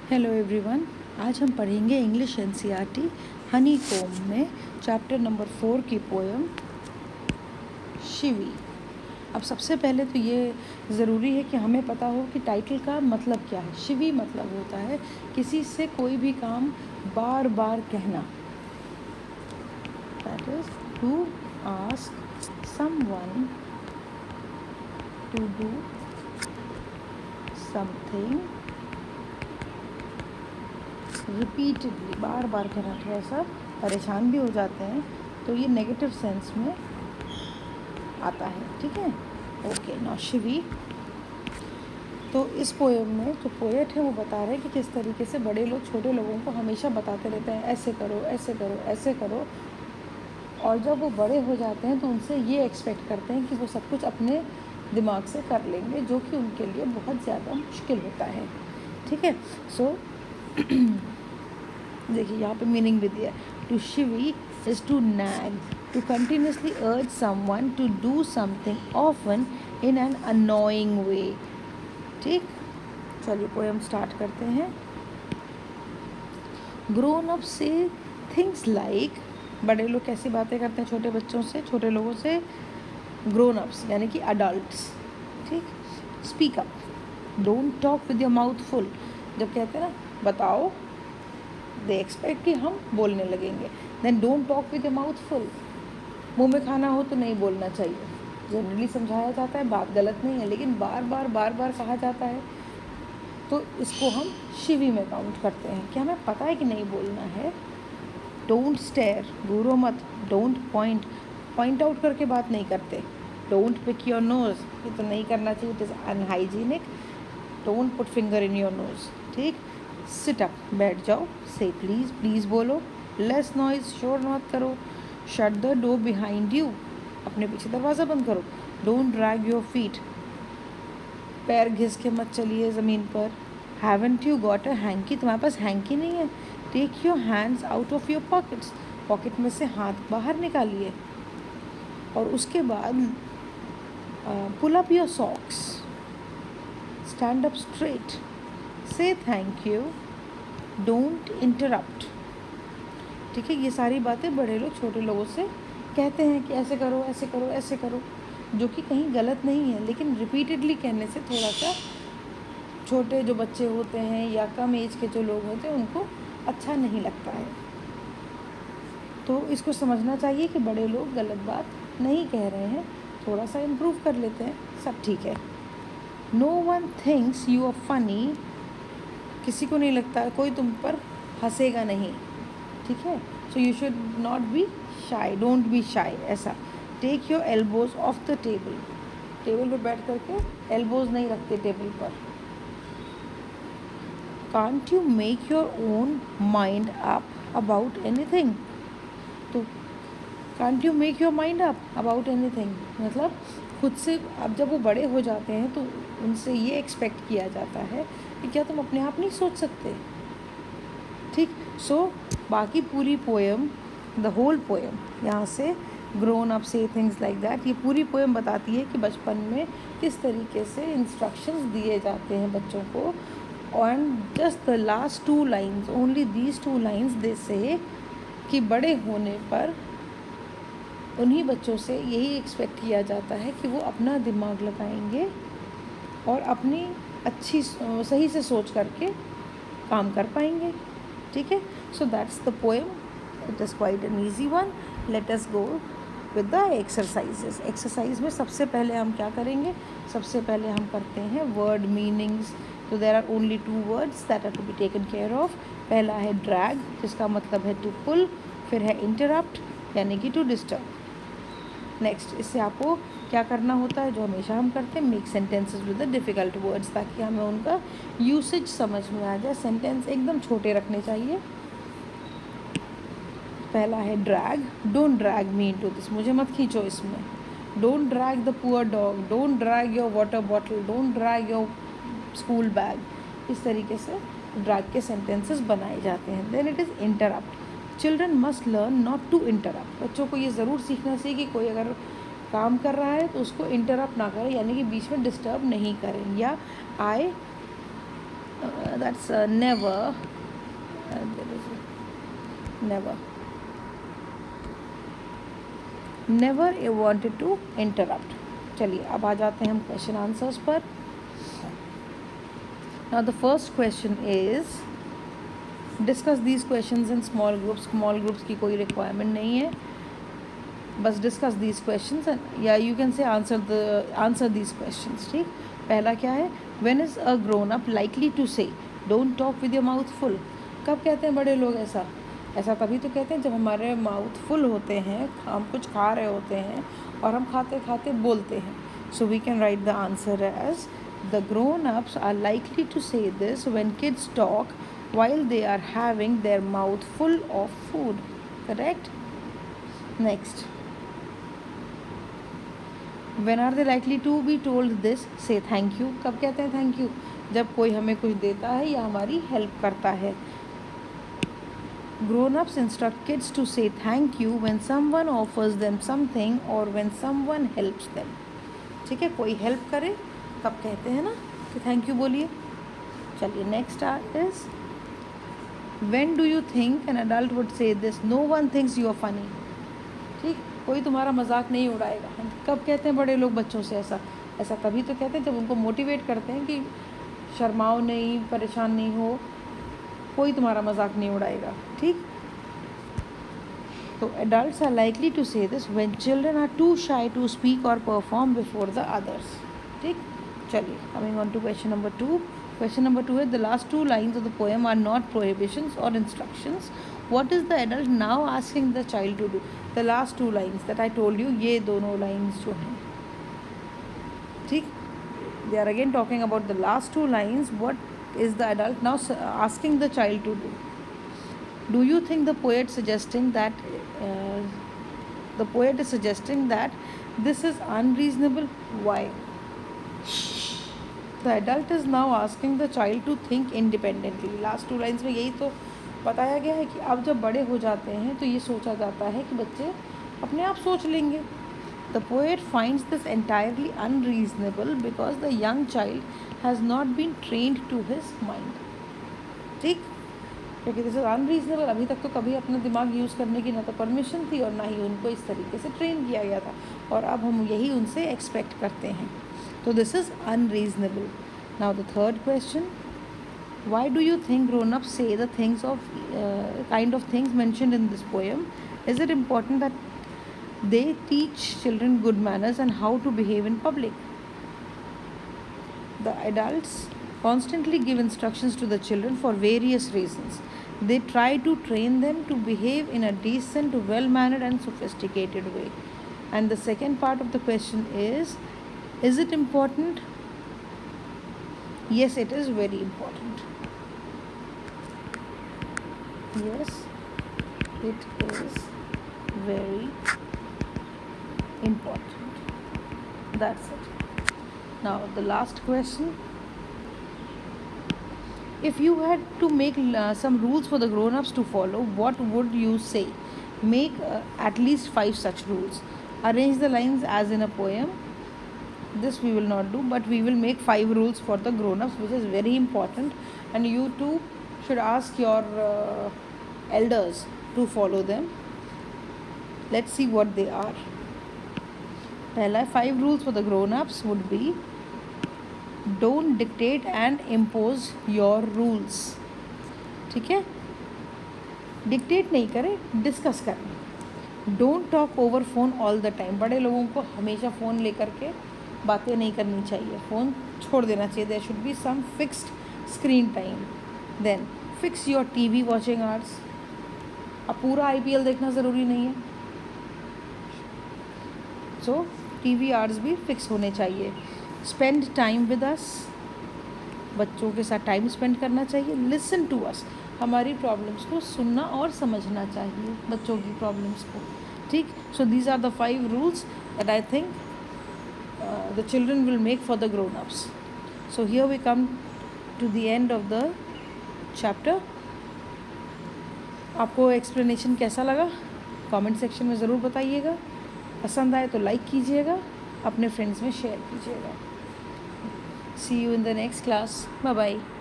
Hello everyone, आज हम पढ़ेंगे इंग्लिश एनसीईआरटी हनी कोम में चैप्टर नंबर 4 की पोएम शिवी। अब सबसे पहले तो ये ज़रूरी है कि हमें पता हो कि टाइटल का मतलब क्या है। शिवी मतलब होता है किसी से कोई भी काम बार बार कहना। That is to ask someone to do something repeatedly, बार बार कहना। थोड़ा सा परेशान भी हो जाते हैं तो ये नेगेटिव सेंस में आता है, ठीक है। Okay, now Shivi. तो इस पोएम में जो पोएट है वो बता रहे हैं कि किस तरीके से बड़े लोग छोटे लोगों को हमेशा बताते रहते हैं ऐसे करो ऐसे करो ऐसे करो, और जब वो बड़े हो जाते हैं तो उनसे ये एक्सपेक्ट करते हैं कि वो सब कुछ अपने दिमाग से कर लेंगे, जो कि उनके लिए बहुत ज़्यादा मुश्किल होता है, ठीक है। सो देखिए यहाँ पे मीनिंग भी दिया है। To chivvy is to nag, to continuously urge someone to do something often in an annoying way. ठीक, चलिए पोएम स्टार्ट करते हैं। Grown up say things like, बड़े लोग कैसी बातें करते हैं छोटे बच्चों से, छोटे लोगों से। ग्रोन अप्स यानी कि अडल्ट्स, ठीक। Speak up, don't talk with your mouth full. जब कहते हैं ना बताओ, दे एक्सपेक्ट कि हम बोलने लगेंगे। Then don't talk with your mouth full, मुंह में खाना हो तो नहीं बोलना चाहिए। जनरली समझाया जाता है, बात गलत नहीं है, लेकिन बार बार कहा जाता है तो इसको हम शिवी में काउंट करते हैं कि हमें पता है कि नहीं बोलना है। डोंट स्टेयर, घूरो मत। डोंट पॉइंट, पॉइंट आउट करके बात नहीं करते। डोंट पिक योर नोज़, ये तो नहीं करना चाहिए, it is unhygienic. Don't put finger in your nose, ठीक। सिट अप, बैठ जाओ। से प्लीज़, प्लीज़ बोलो। लेस नॉइज़, शोर मत करो। Shut the door behind you, अपने पीछे दरवाज़ा बंद करो। डोंट ड्रैग योर फीट, पैर घिस के मत चलिए ज़मीन पर। Haven't you got a hanky, तुम्हारे पास हैंकी नहीं है। Take your hands out of your pockets, pocket में से हाथ बाहर निकालिए। और उसके बाद pull up your socks, stand up straight, say thank you, don't interrupt. ठीक है, ये सारी बातें बड़े लोग छोटे लोगों से कहते हैं कि ऐसे करो ऐसे करो ऐसे करो, जो कि कहीं गलत नहीं है, लेकिन रिपीटेडली कहने से थोड़ा सा छोटे जो बच्चे होते हैं या कम एज के जो लोग होते हैं उनको अच्छा नहीं लगता है। तो इसको समझना चाहिए कि बड़े लोग गलत बात नहीं कह रहे हैं, थोड़ा सा इम्प्रूव कर लेते हैं, सब ठीक है। No one thinks you are funny, किसी को नहीं लगता, कोई तुम पर हंसेगा नहीं, ठीक है। So you should not be shy, don't be shy, ऐसा। Take your elbows off the table, table पर बैठ करके एल्बोज नहीं रखते टेबल पर। Can't you make your own mind up about anything, तो can't you make your mind up about anything मतलब खुद से। अब जब वो बड़े हो जाते हैं तो उनसे ये एक्सपेक्ट किया जाता है कि क्या तुम अपने आप नहीं सोच सकते, ठीक। सो बाकी पूरी पोएम, द होल पोएम, यहाँ से grown up say things like that, ये पूरी पोएम बताती है कि बचपन में किस तरीके से इंस्ट्रक्शंस दिए जाते हैं बच्चों को। And just the last 2 lines, only these 2 lines they से कि बड़े होने पर उन्हीं बच्चों से यही एक्सपेक्ट किया जाता है कि वो अपना दिमाग लगाएंगे और अपनी अच्छी सही से सोच करके काम कर पाएंगे, ठीक है। So that's the poem, it is quite an easy one. Let us go with the exercises. Exercise में सबसे पहले हम क्या करेंगे, सबसे पहले हम करते हैं वर्ड मीनिंग्स। तो there are only 2 words that are to be taken care of. पहला है ड्रैग, जिसका मतलब है टू पुल। फिर है इंटरप्ट, यानी कि टू डिस्टर्ब। नेक्स्ट, इससे आपको क्या करना होता है, जो हमेशा हम करते हैं, make sentences with the difficult words, ताकि हमें उनका यूसेज समझ में आ जाए। सेंटेंस एकदम छोटे रखने चाहिए। पहला है drag, don't drag me into this, मुझे मत खींचो इसमें। Don't drag the poor dog, don't drag your water bottle, don't drag your school bag. इस तरीके से ड्रैग के सेंटेंसेस बनाए जाते हैं। Then it is interrupt, children must learn not to interrupt, बच्चों को ये ज़रूर सीखना चाहिए कि कोई अगर काम कर रहा है तो उसको इंटरप्ट ना करें, यानी कि बीच में डिस्टर्ब नहीं करें। या आई that's never. There is never. Never wanted to interrupt. चलिए अब आ जाते हैं हम क्वेश्चन आंसर्स पर. Now the first question is discuss these questions in small groups. Small groups की कोई requirement नहीं है, बस discuss these questions and या you can say answer these questions. ठीक. पहला क्या है? When is a grown up likely to say don't talk with your mouth full? कब कहते हैं बड़े लोग ऐसा? ऐसा तभी तो कहते हैं जब हमारे माउथ फुल होते हैं, हम कुछ खा रहे होते हैं और हम खाते खाते बोलते हैं. So we can write the answer as the grown ups are likely to say this when kids talk while they are having their mouth full of food. Correct? Next. When are they likely to be told this? Say thank you. कब कहते हैं thank you? जब कोई हमें कुछ देता है या हमारी हेल्प करता है. Grown-ups instruct kids to say thank you when someone offers them something or when someone helps them. ठीक है, कोई हेल्प करे कब कहते हैं ना कि थैंक यू बोलिए. चलिए next is when do you think an adult would say this? No one thinks you are funny. ठीक, कोई तुम्हारा मजाक नहीं उड़ाएगा. कब कहते हैं बड़े लोग बच्चों से ऐसा? ऐसा तभी तो कहते हैं जब उनको मोटिवेट करते हैं कि शर्माओ नहीं, परेशान नहीं हो, कोई तुम्हारा मजाक नहीं उड़ाएगा. ठीक, तो adults are likely to say this when children are too shy to speak or perform before the others. ठीक, चलिए coming on to question number 2. Question number 2 is the last two lines of the poem are not prohibitions or instructions. What is the adult now asking the child to do? The last two lines that I told you, ये दोनों lines जो हैं, ठीक, they are again talking about the last two lines. What is the adult now asking the child to do? Do you think the poet suggesting that the poet is suggesting that this is unreasonable? Why? The adult is now asking the child to think independently. Last two lines में यही तो बताया गया है कि अब जब बड़े हो जाते हैं तो ये सोचा जाता है कि बच्चे अपने आप सोच लेंगे. The poet finds this entirely unreasonable because the young child has not been trained to his mind. ठीक, क्योंकि दिस इज अनरीजनेबल. अभी तक तो कभी अपना दिमाग यूज़ करने की ना तो परमिशन थी और ना ही उनको इस तरीके से ट्रेन किया गया था, और अब हम यही उनसे एक्सपेक्ट करते हैं. तो this is unreasonable. Now the third question, why do you think grown up say the things of kind of things mentioned in this poem? Is it important that they teach children good manners and how to behave in public? The adults constantly give instructions to the children for various reasons. They try to train them to behave in a decent, well-mannered and sophisticated way. And the second part of the question is it important? Yes, it is very important. Yes, it is very important. That's it. Now the last question, if you had to make some rules for the grown-ups to follow, what would you say? Make at least 5 such rules. Arrange the lines as in a poem. This we will not do, but we will make 5 rules for the grown-ups, which is very important, and you too should ask your elders to follow them. Let's see what they are. पहला 5 rules for the grown-ups would be don't dictate and impose your rules. ठीक है, dictate नहीं करें, discuss करें. Don't talk over phone all the time. बड़े लोगों को हमेशा फ़ोन लेकर के बातें नहीं करनी चाहिए, फ़ोन छोड़ देना चाहिए. There should be some fixed screen time. Then fix your TV watching hours. अब पूरा IPL देखना ज़रूरी नहीं है, सो टीवी आवर्स भी फिक्स होने चाहिए. Spend time with us. बच्चों के साथ टाइम स्पेंड करना चाहिए. Listen to us. हमारी प्रॉब्लम्स को सुनना और समझना चाहिए, बच्चों की प्रॉब्लम्स को. ठीक, so these are the 5 rules that I think the children will make for the grown ups. So here we come to the end of the chapter. आपको एक्सप्लेनेशन कैसा लगा कमेंट सेक्शन में ज़रूर बताइएगा. पसंद आए तो लाइक कीजिएगा, अपने फ्रेंड्स में शेयर कीजिएगा. See you in the next class. Bye bye.